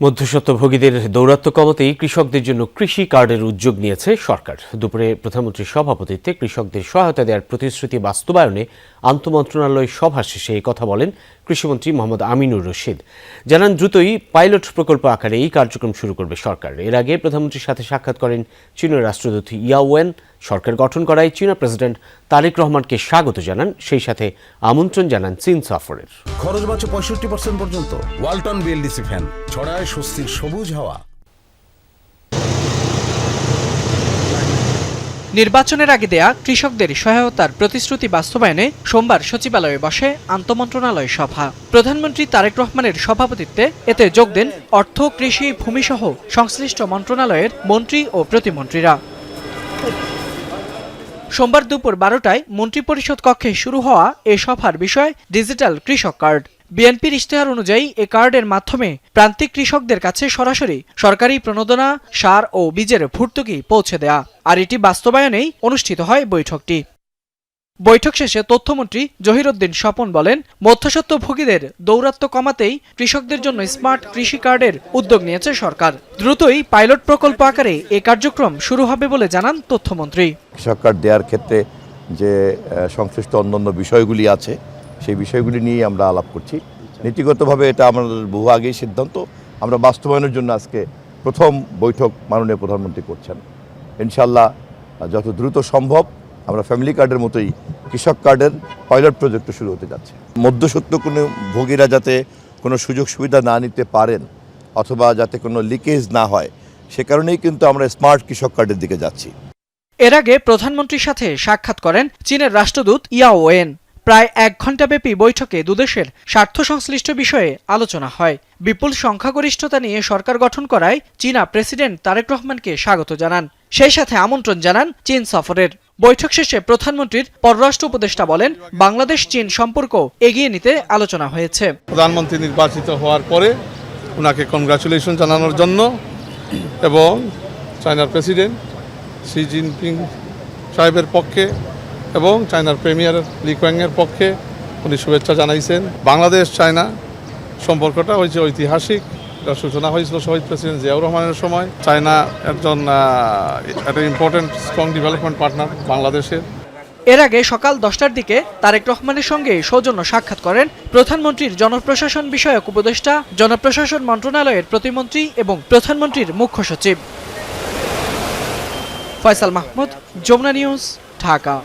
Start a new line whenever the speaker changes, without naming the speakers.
মধ্যস্বত্বভোগীদের দৌরাত্ম্য কমাতেই কৃষকদের জন্য কৃষি কার্ডের উদ্যোগ নিয়েছে সরকার। দুপুরে প্রধানমন্ত্রীর সভাপতিত্বে কৃষকদের সহায়তা দেওয়ার প্রতিশ্রুতি বাস্তবায়নে আন্তঃমন্ত্রণালয় সভা শেষে এই কথা বলেন কৃষিমন্ত্রী মোহাম্মদ আমিনুর রশিদ। জানান, দ্রুতই পাইলট প্রকল্প আকারে এই কার্যক্রম শুরু করবে সরকার। এর আগে প্রধানমন্ত্রীর সাথে সাক্ষাৎ করেন চীনের রাষ্ট্রদূত ইয়াওয়েন। সরকার গঠন করায় চীনা প্রেসিডেন্ট তারেক রহমানকে স্বাগত জানান, সেই সাথে আমন্ত্রণ জানান চীন সফরের।
খরচ বাঁচে 65% পর্যন্ত। ওয়ালটন বিএলডিসি ফ্যান ছড়ায় স্বস্তির সবুজ হাওয়া।
নির্বাচনের আগে দেয়া কৃষকদের সহায়তার প্রতিশ্রুতি বাস্তবায়নে সোমবার সচিবালয়ে বসে আন্তঃমন্ত্রণালয় সভা। প্রধানমন্ত্রী তারেক রহমানের সভাপতিত্বে এতে যোগ দেন অর্থ, কৃষি, ভূমিসহ সংশ্লিষ্ট মন্ত্রণালয়ের মন্ত্রী ও প্রতিমন্ত্রীরা। সোমবার দুপুর 12টায় মন্ত্রিপরিষদ কক্ষে শুরু হওয়া এ সভার বিষয় ডিজিটাল কৃষক কার্ড। বিএনপির ইশতেহার অনুযায়ী এ কার্ডের মাধ্যমে প্রান্তিক কৃষকদের কাছে সরাসরি সরকারি প্রণোদনা, সার ও বীজের ভর্তুকি পৌঁছে দেয়া। আর এটি বাস্তবায়নেই অনুষ্ঠিত হয় বৈঠকটি। বৈঠক শেষে তথ্যমন্ত্রী জহিরউদ্দিন স্বপন বলেন, মধ্যস্বত্বভোগীদের দৌরাত্ম্য কমাতেই কৃষকদের জন্য স্মার্ট কৃষি কার্ডের উদ্যোগ নিয়েছে সরকার। দ্রুতই পাইলট প্রকল্প আকারে এ কার্যক্রম শুরু হবে বলে জানান তথ্যমন্ত্রী।
কৃষক কার্ড দেওয়ার ক্ষেত্রে যে সংশ্লিষ্ট অন্যান্য বিষয়গুলি আছে, সেই বিষয়গুলি নিয়ে আমরা আলাপ করছি। নীতিগতভাবে এটা আমাদের বহু আগেই সিদ্ধান্ত। আমরা বাস্তবায়নের জন্য আজকে প্রথম বৈঠক মাননীয় প্রধানমন্ত্রী করছেন। ইনশাল্লাহ যত দ্রুত সম্ভব আমরা ফ্যামিলি কার্ডের মতোই কৃষক কার্ডের পাইলট প্রজেক্ট শুরু হতে যাচ্ছে। মধ্যস্বত্ব কোনো ভোগীরা যাতে কোনো সুযোগ সুবিধা না নিতে পারেন অথবা যাতে কোনো লিকেজ না হয়, সে কারণেই কিন্তু আমরা স্মার্ট কৃষক কার্ডের দিকে যাচ্ছি।
এর আগে প্রধানমন্ত্রীর সাথে সাক্ষাৎ করেন চীনের রাষ্ট্রদূত ইয়াওয়েন। প্রায় 1 ঘণ্টাব্যাপী বৈঠকে দুদেশের স্বার্থ সংশ্লিষ্ট বিষয়ে আলোচনা হয়। বিপুল সংখ্যাগরিষ্ঠতা নিয়ে সরকার গঠন করায় চীনা প্রেসিডেন্ট তারেক রহমানকে স্বাগত জানান, সেই সাথে আমন্ত্রণ জানান চীন সফরের। বৈঠক শেষে প্রধানমন্ত্রীর পররাষ্ট্র উপদেষ্টা বলেন, বাংলাদেশ চীন সম্পর্ক এগিয়ে নিতে আলোচনা হয়েছে।
প্রধানমন্ত্রী নির্বাচিত হওয়ার পরে ওনাকে কনগ্রাচুলেশন জানানোর জন্য এবং চায়নার প্রেসিডেন্ট শি জিনপিং সাহেবের পক্ষে এবং চায়নার প্রিমিয়ার লি কুয়াংয়ের পক্ষে উনি শুভেচ্ছা জানাইছেন। বাংলাদেশ চায়না সম্পর্কটা হয়েছে ঐতিহাসিক। এটা সূচনা হয়েছিল শহীদ প্রেসিডেন্ট জিয়াউর রহমানের সময়। চায়না একটা ইম্পর্টেন্ট স্ট্রং ডেভেলপমেন্ট পার্টনার বাংলাদেশের।
এর আগে সকাল 10টার দিকে তারেক রহমানের সঙ্গে সৌজন্য সাক্ষাৎ করেন প্রধানমন্ত্রীর জনপ্রশাসন বিষয়ক উপদেষ্টা, জনপ্রশাসন মন্ত্রণালয়ের প্রতিমন্ত্রী এবং প্রধানমন্ত্রীর মুখ্য সচিব। ফয়সাল মাহমুদ, যমুনা নিউজ, ঢাকা।